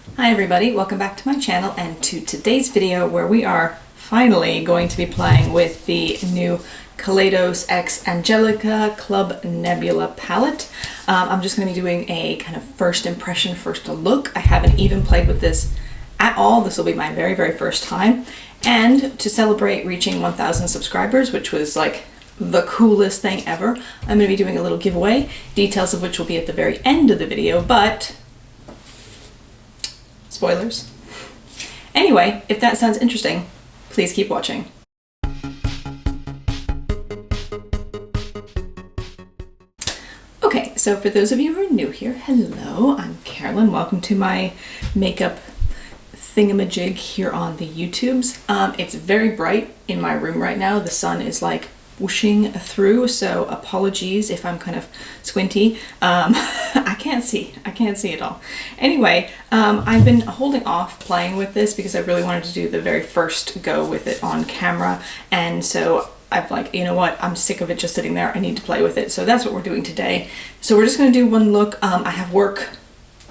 Hi everybody, welcome back to my channel and to today's video where we are finally going to be playing with the new Kaleidos x Angelica Club Nebula Palette. I'm just going to be doing a kind of first impression, first look. I haven't even played with this at all. This will be my very first time. And to celebrate reaching 1,000 subscribers, which was like the coolest thing ever, I'm going to be doing a little giveaway, details of which will be at the very end of the video, but spoilers. Anyway, if that sounds interesting, please keep watching. Okay, so for those of you who are new here, hello, I'm Carolyn. Welcome to my makeup thingamajig here on the YouTubes. It's very bright in my room right now. The sun is like whooshing through, so apologies if I'm kind of squinty. I can't see at all. Anyway, I've been holding off playing with this because I really wanted to do the very first go with it on camera, and so I'm like, you know what, I'm sick of it just sitting there. I need to play with it, so that's what we're doing today. So we're just going to do one look. I have work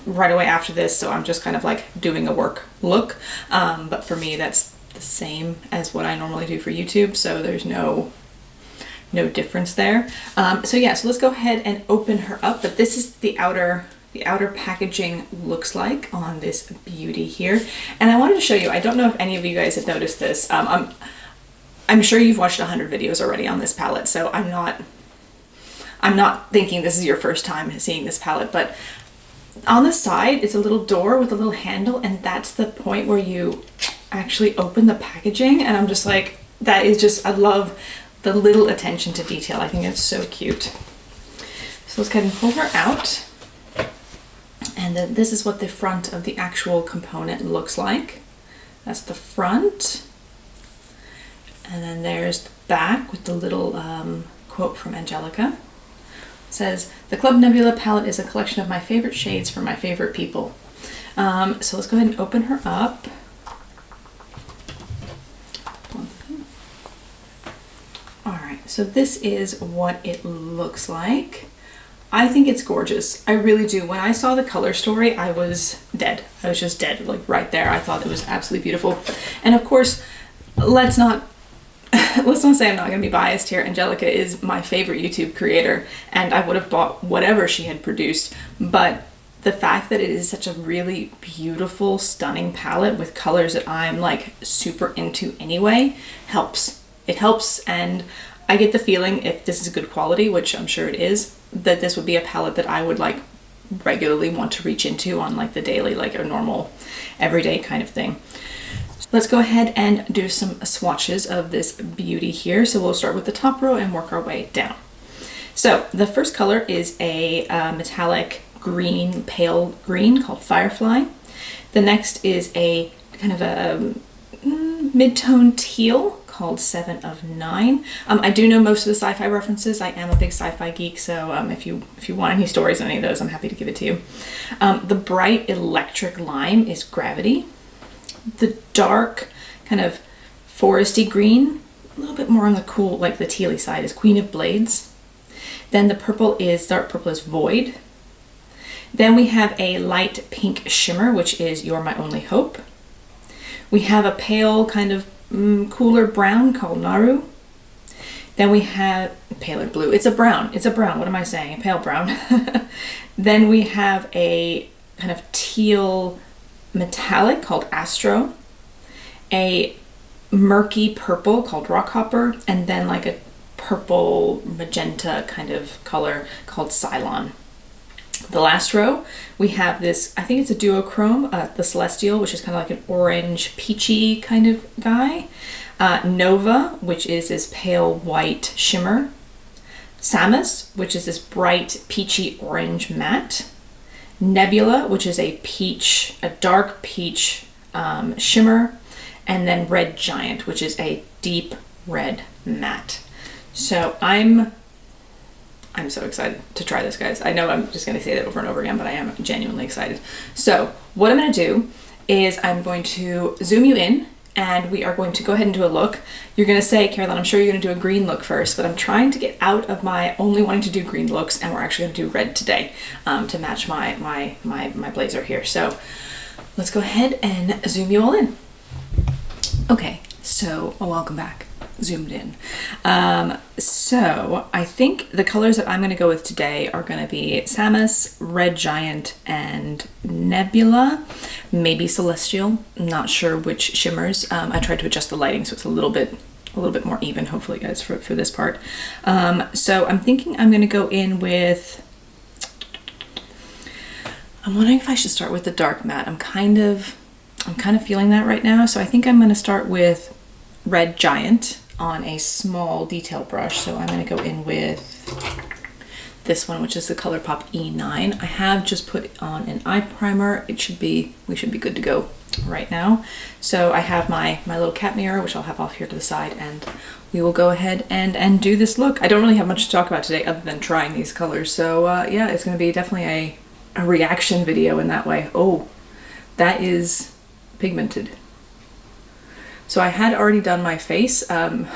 right away after this, so I'm just kind of like doing a work look, but for me that's the same as what I normally do for YouTube, so there's no difference there. So yeah, so let's go ahead and open her up. But this is the outer packaging looks like on this beauty here. And I wanted to show you, I don't know if any of you guys have noticed this. I'm sure you've watched 100 videos already on this palette, so I'm not thinking this is your first time seeing this palette, but on the side it's a little door with a little handle, and that's the point where you actually open the packaging, and I'm just like, that is just, I love the little attention to detail. I think it's so cute. So let's go ahead and pull her out. And then this is what the front of the actual component looks like. That's the front. And then there's the back with the little quote from Angelica. It says, "The Club Nebula Palette is a collection of my favorite shades for my favorite people." So let's go ahead and open her up. So this is what it looks like. I think it's gorgeous. I really do. When I saw the color story, I was dead. I was just dead, like right there. I thought it was absolutely beautiful. And of course, let's not say I'm not going to be biased here. Angelica is my favorite YouTube creator, and I would have bought whatever she had produced. But the fact that it is such a really beautiful, stunning palette with colors that I'm like super into anyway helps. It helps, and I get the feeling, if this is good quality, which I'm sure it is, that this would be a palette that I would like regularly want to reach into on like the daily, like a normal everyday kind of thing. So let's go ahead and do some swatches of this beauty here. So we'll start with the top row and work our way down. So the first color is a metallic green, pale green called Firefly. The next is a kind of a mid-tone teal called 7 of 9. I do know most of the sci-fi references. I am a big sci-fi geek, so if you want any stories on any of those, I'm happy to give it to you. The bright electric lime is Gravity. The dark kind of foresty green, a little bit more on the cool, like the tealy side, is Queen of Blades. Then the dark purple is Void. Then we have a light pink shimmer, which is You're My Only Hope. We have a pale kind of cooler brown called Naru. Then we have paler blue. It's a brown. What am I saying? A pale brown. Then we have a kind of teal metallic called Astro. A murky purple called Rockhopper. And then like a purple magenta kind of color called Cylon. The last row, we have this, I think it's a duochrome, the Celestial, which is kind of like an orange peachy kind of guy. Nova, which is this pale white shimmer. Samus, which is this bright peachy orange matte. Nebula, which is a dark peach shimmer. And then Red Giant, which is a deep red matte. So I'm so excited to try this, guys. I know I'm just going to say that over and over again, but I am genuinely excited. So what I'm going to do is I'm going to zoom you in, and we are going to go ahead and do a look. You're going to say, Carolyn, I'm sure you're going to do a green look first, but I'm trying to get out of my only wanting to do green looks, and we're actually going to do red today to match my blazer here. So let's go ahead and zoom you all in. Okay, so welcome back. Zoomed in. So I think the colors that I'm going to go with today are going to be Samus, Red Giant, and Nebula, maybe Celestial. I'm not sure which shimmers. I tried to adjust the lighting so it's a little bit more even, hopefully, guys, for this part. So I'm thinking I'm going to go in with, I'm wondering if I should start with the dark matte. I'm kind of feeling that right now. So I think I'm going to start with Red Giant on a small detail brush. So I'm going to go in with this one, which is the ColourPop E9. I have just put on an eye primer. We should be good to go right now. So I have my little cat mirror, which I'll have off here to the side, and we will go ahead and do this look. I don't really have much to talk about today other than trying these colors. So yeah, it's going to be definitely a reaction video in that way. Oh, that is pigmented. So I had already done my face. I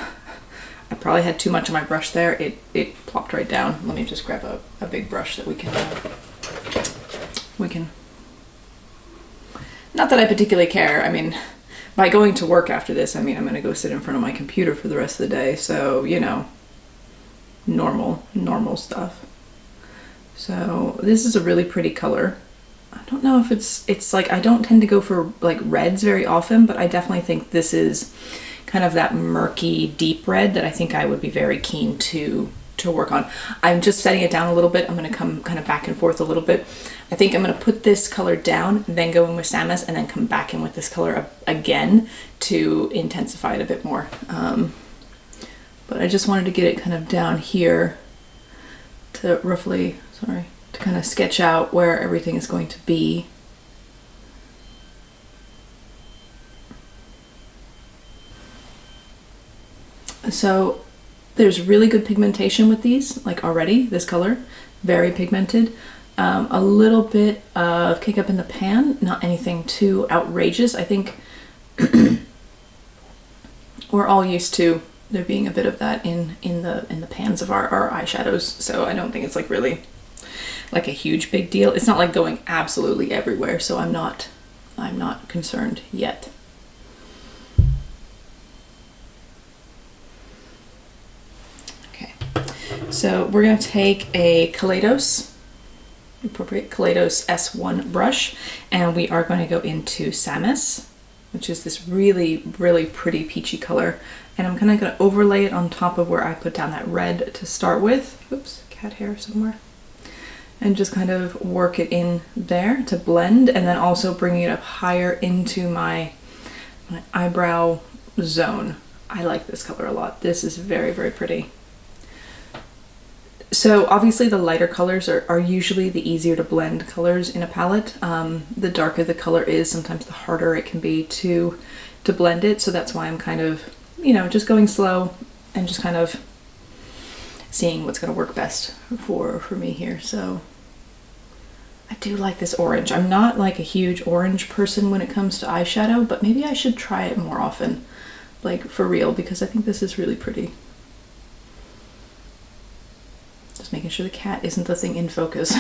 probably had too much on my brush there. It plopped right down. Let me just grab a big brush that we can, not that I particularly care. I mean, by going to work after this, I mean, I'm gonna go sit in front of my computer for the rest of the day. So, you know, normal stuff. So this is a really pretty color. I don't know if it's like, I don't tend to go for like reds very often, but I definitely think this is kind of that murky deep red that I think I would be very keen to work on. I'm just setting it down a little bit. I'm going to come kind of back and forth a little bit. I think I'm going to put this color down, then go in with Samus, and then come back in with this color again to intensify it a bit more. But I just wanted to get it kind of down here to roughly, to kind of sketch out where everything is going to be. So there's really good pigmentation with these, like already, this color, very pigmented. A little bit of kick up in the pan, not anything too outrageous. I think we're all used to there being a bit of that in the pans of our eyeshadows, so I don't think it's like really like a huge big deal. It's not like going absolutely everywhere, so I'm not concerned yet. Okay, so we're gonna take a Kaleidos, appropriate Kaleidos S1 brush, and we are going to go into Samus, which is this really pretty peachy color, and I'm kind of going to overlay it on top of where I put down that red to start with. Oops, cat hair somewhere. And just kind of work it in there to blend, and then also bringing it up higher into my eyebrow zone. I like this color a lot. This is very pretty. So obviously the lighter colors are usually the easier to blend colors in a palette. The darker the color is, sometimes the harder it can be to blend it. So that's why I'm kind of, you know, just going slow and just kind of seeing what's going to work best for me here. So I do like this orange. I'm not like a huge orange person when it comes to eyeshadow, but maybe I should try it more often, like for real, because I think this is really pretty. Just making sure the cat isn't the thing in focus.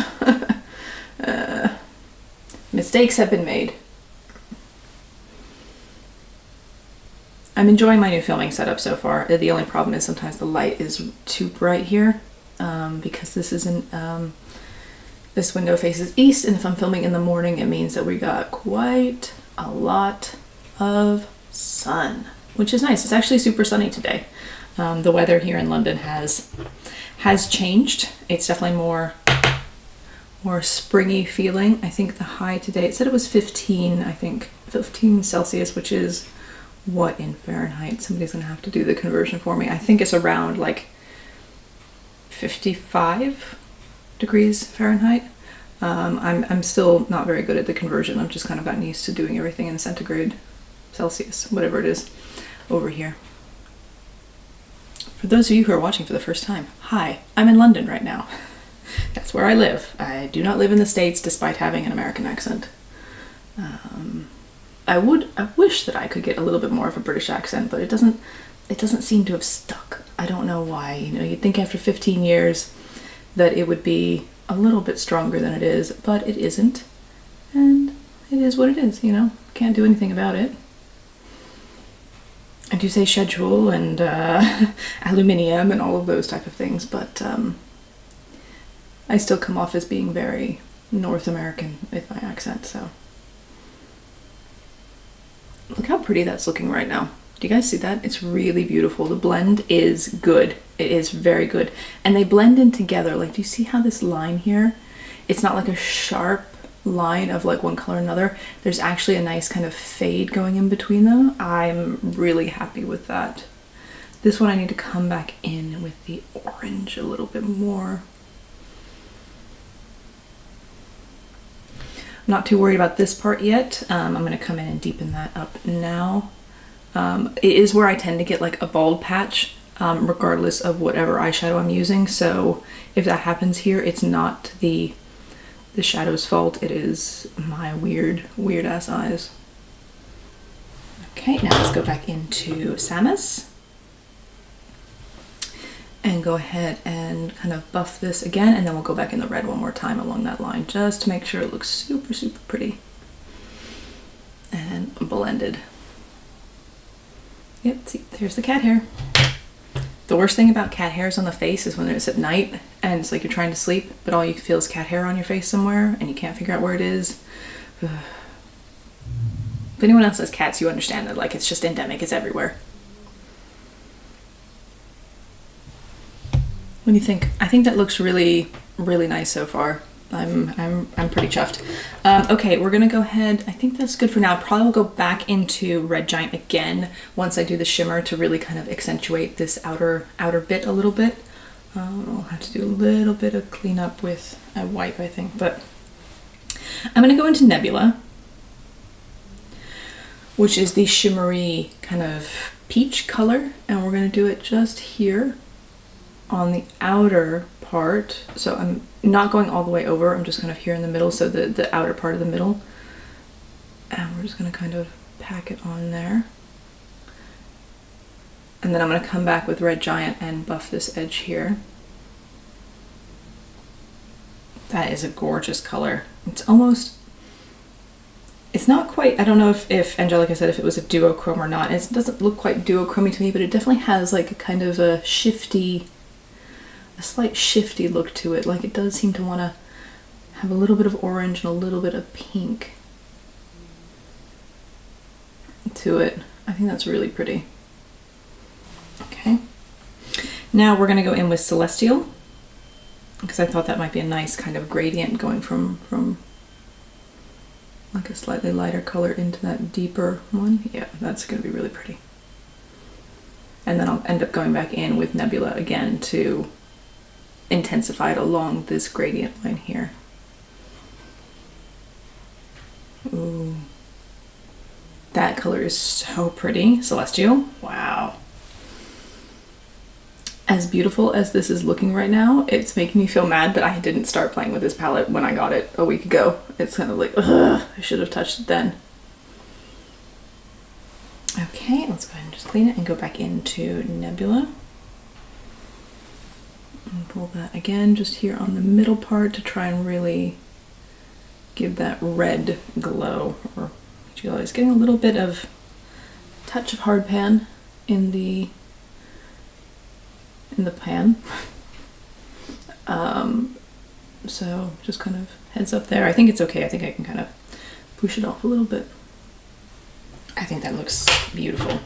Mistakes have been made. I'm enjoying my new filming setup so far. The only problem is sometimes the light is too bright here, because this isn't, this window faces east, and if I'm filming in the morning, it means that we got quite a lot of sun, which is nice. It's actually super sunny today. The weather here in London has changed. It's definitely more springy feeling. I think the high today, it said it was 15, I think 15 Celsius, which is what in Fahrenheit? Somebody's gonna have to do the conversion for me. I think it's around like 55 degrees Fahrenheit. I'm still not very good at the conversion. I've just kind of gotten used to doing everything in centigrade, Celsius, whatever it is over here. For those of you who are watching for the first time, hi, I'm in London right now. That's where I live. I do not live in the States despite having an American accent. I wish that I could get a little bit more of a British accent, but it doesn't seem to have stuck. I don't know why. You know, you'd think after 15 years that it would be a little bit stronger than it is, but it isn't. And it is what it is, you know? Can't do anything about it. I do say schedule and aluminium and all of those type of things, but I still come off as being very North American with my accent, so. Look how pretty that's looking right now. Do you guys see that? It's really beautiful. The blend is good. It is very good. And they blend in together. Like, do you see how this line here? It's not like a sharp line of like one color or another. There's actually a nice kind of fade going in between them. I'm really happy with that. This one I need to come back in with the orange a little bit more. I'm not too worried about this part yet. I'm going to come in and deepen that up now. It is where I tend to get like a bald patch, regardless of whatever eyeshadow I'm using. So if that happens here, it's not the shadow's fault. It is my weird ass eyes. Okay, now let's go back into Samus and go ahead and kind of buff this again, and then we'll go back in the red one more time along that line just to make sure it looks super, super pretty and blended. Yep, see, there's the cat hair. The worst thing about cat hairs on the face is when it's at night and it's like you're trying to sleep, but all you feel is cat hair on your face somewhere and you can't figure out where it is. If anyone else has cats, you understand that like it's just endemic, it's everywhere. What do you think? I think that looks really, really nice so far. I'm pretty chuffed. Okay, we're gonna go ahead. I think that's good for now. Probably will go back into Red Giant again once I do the shimmer to really kind of accentuate this outer bit a little bit. I'll have to do a little bit of cleanup with a wipe, I think. But I'm gonna go into Nebula, which is the shimmery kind of peach color, and we're gonna do it just here on the outer part. So I'm not going all the way over, I'm just kind of here in the middle, so the outer part of the middle. And we're just gonna kind of pack it on there. And then I'm gonna come back with Red Giant and buff this edge here. That is a gorgeous color. It's almost, it's not quite, I don't know if Angelica said if it was a duochrome or not. It doesn't look quite duochromy to me, but it definitely has like a kind of a shifty, a slight shifty look to it. Like it does seem to want to have a little bit of orange and a little bit of pink to it. I think that's really pretty. Okay, now we're going to go in with Celestial, because I thought that might be a nice kind of gradient going from like a slightly lighter color into that deeper one. Yeah, that's going to be really pretty. And then I'll end up going back in with Nebula again to intensify it along this gradient line here. Ooh, that color is so pretty. Celestial, wow. As beautiful as this is looking right now, it's making me feel mad that I didn't start playing with this palette when I got it a week ago. It's kind of like, ugh, I should have touched it then. Okay, let's go ahead and just clean it and go back into Nebula. And pull that again just here on the middle part to try and really give that red glow. Or it's getting a little bit of touch of hard pan in the pan. So just kind of heads up there. I think it's okay. I think I can kind of push it off a little bit. I think that looks beautiful.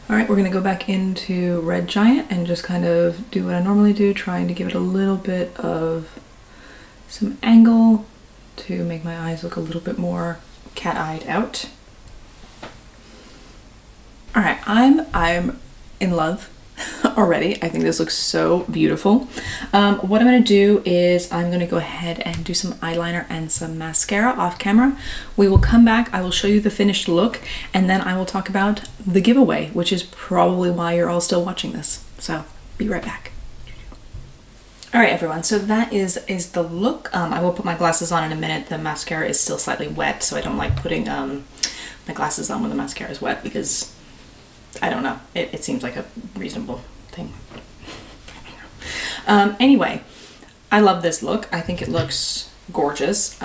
All right, we're gonna go back into Red Giant and just kind of do what I normally do, trying to give it a little bit of some angle to make my eyes look a little bit more cat-eyed out. All right, I'm in love already. I think this looks so beautiful. What I'm going to do is I'm going to go ahead and do some eyeliner and some mascara off camera. We will come back, I will show you the finished look, and then I will talk about the giveaway, which is probably why you're all still watching this. So be right back. All right, everyone, so that is the look. I will put my glasses on in a minute. The mascara is still slightly wet, so I don't like putting my glasses on when the mascara is wet, because I don't know, it seems like a reasonable thing. Anyway, I love this look. I think it looks gorgeous.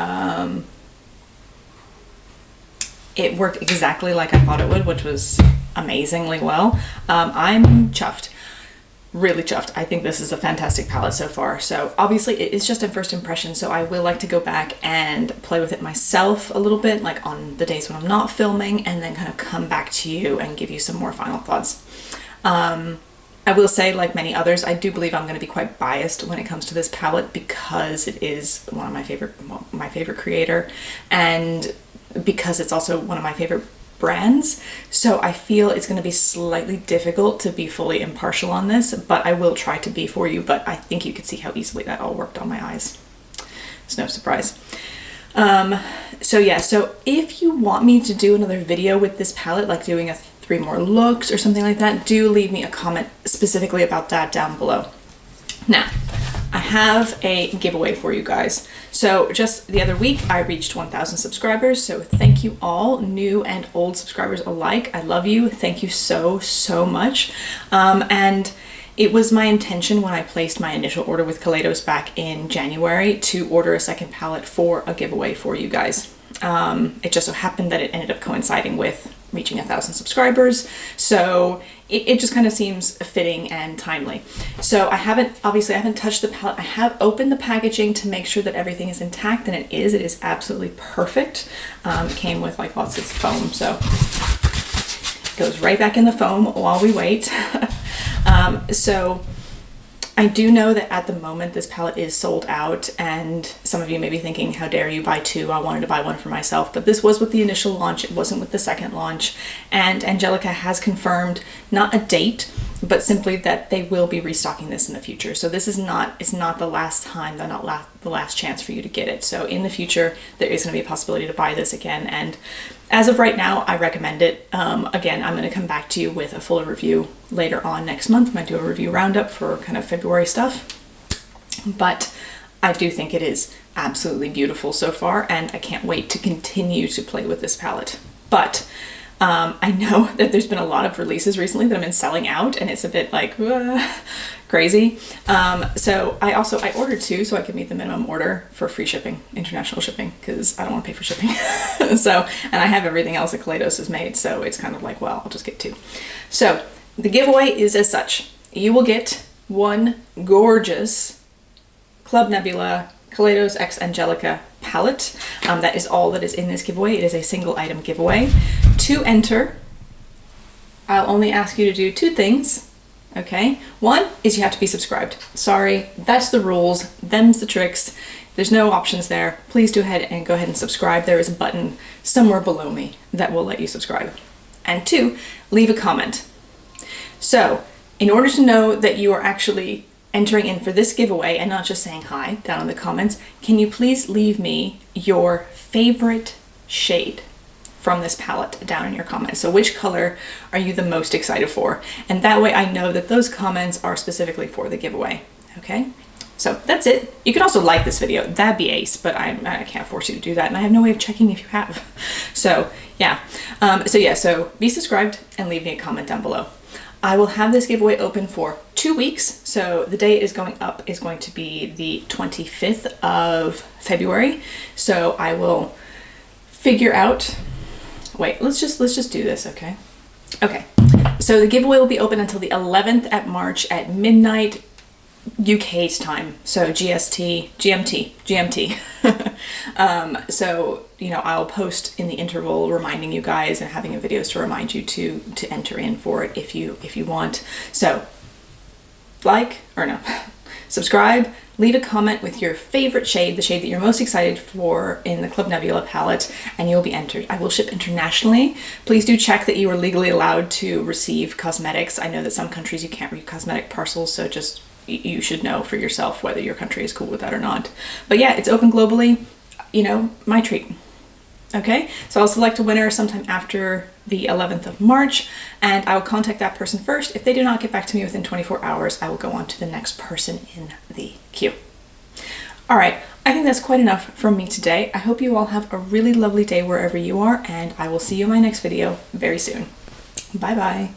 It worked exactly like I thought it would, which was amazingly well. I'm chuffed. Really chuffed. I think this is a fantastic palette so far. So obviously it is just a first impression, so I will like to go back and play with it myself a little bit, like on the days when I'm not filming, and then kind of come back to you and give you some more final thoughts. I will say, like many others, I do believe I'm going to be quite biased when it comes to this palette because it is one of my favorite creator, and because it's also one of my favorite brands. So I feel it's going to be slightly difficult to be fully impartial on this, but I will try to be for you. But I think you could see how easily that all worked on my eyes. It's no surprise. So yeah, so if you want me to do another video with this palette, like doing 3 more looks or something like that, do leave me a comment specifically about that down below. Now, I have a giveaway for you guys. So just the other week, I reached 1,000 subscribers. So thank you all, new and old subscribers alike. I love you. Thank you so, so much. And it was my intention when I placed my initial order with Kaleidos back in January to order a second palette for a giveaway for you guys. It just so happened that it ended up coinciding with reaching 1,000 subscribers, so it just kind of seems fitting and timely. So I haven't touched the palette. I have opened the packaging to make sure that everything is intact, and it is absolutely perfect. It came with like lots of foam, so it goes right back in the foam while we wait. So I do know that at the moment this palette is sold out, and some of you may be thinking, how dare you buy 2? I wanted to buy 1 for myself, but this was with the initial launch, it wasn't with the second launch. And Angelica has confirmed not a date, but simply that they will be restocking this in the future. So this is it's not the last time, the last chance for you to get it. So in the future, there is going to be a possibility to buy this again. And as of right now, I recommend it. Again, I'm going to come back to you with a fuller review later on next month. I might do a review roundup for kind of February stuff. But I do think it is absolutely beautiful so far, and I can't wait to continue to play with this palette. But I know that there's been a lot of releases recently that have been selling out, and it's a bit like crazy. So I ordered 2 so I could meet the minimum order for free shipping, international shipping, because I don't want to pay for shipping. So, and I have everything else that Kaleidos has made, so it's kind of like, well, I'll just get 2. So the giveaway is as such. You will get 1 gorgeous Club Nebula Kaleidos X Angelica palette. That is all that is in this giveaway. It is a single item giveaway. To enter, I'll only ask you to do 2 things, okay? 1 is you have to be subscribed. Sorry, that's the rules, them's the tricks. There's no options there. Please go ahead and subscribe. There is a button somewhere below me that will let you subscribe. And 2, leave a comment. So, in order to know that you are actually entering in for this giveaway and not just saying hi down in the comments, can you please leave me your favorite shade from this palette down in your comments? So which color are you the most excited for? And that way I know that those comments are specifically for the giveaway, okay? So that's it. You can also like this video, that'd be ace, but I can't force you to do that, and I have no way of checking if you have. So yeah, so be subscribed and leave me a comment down below. I will have this giveaway open for 2 weeks. So the day is going up is going to be the 25th of February. So I will figure out, wait, let's just do this, okay? Okay, so the giveaway will be open until the 11th at March at midnight UK's time, so GMT. So, you know, I'll post in the interval reminding you guys and having videos to remind you to enter in for it if you want. So subscribe, leave a comment with your favorite shade, the shade that you're most excited for in the Club Nebula palette, and you'll be entered. I will ship internationally. Please do check that you are legally allowed to receive cosmetics. I know that some countries you can't read cosmetic parcels, so just you should know for yourself whether your country is cool with that or not. But yeah, it's open globally, you know, my treat. Okay, so I'll select a winner sometime after the 11th of March, and I'll contact that person first. If they do not get back to me within 24 hours, I will go on to the next person in the queue. All right, I think that's quite enough from me today. I hope you all have a really lovely day wherever you are, and I will see you in my next video very soon. Bye bye.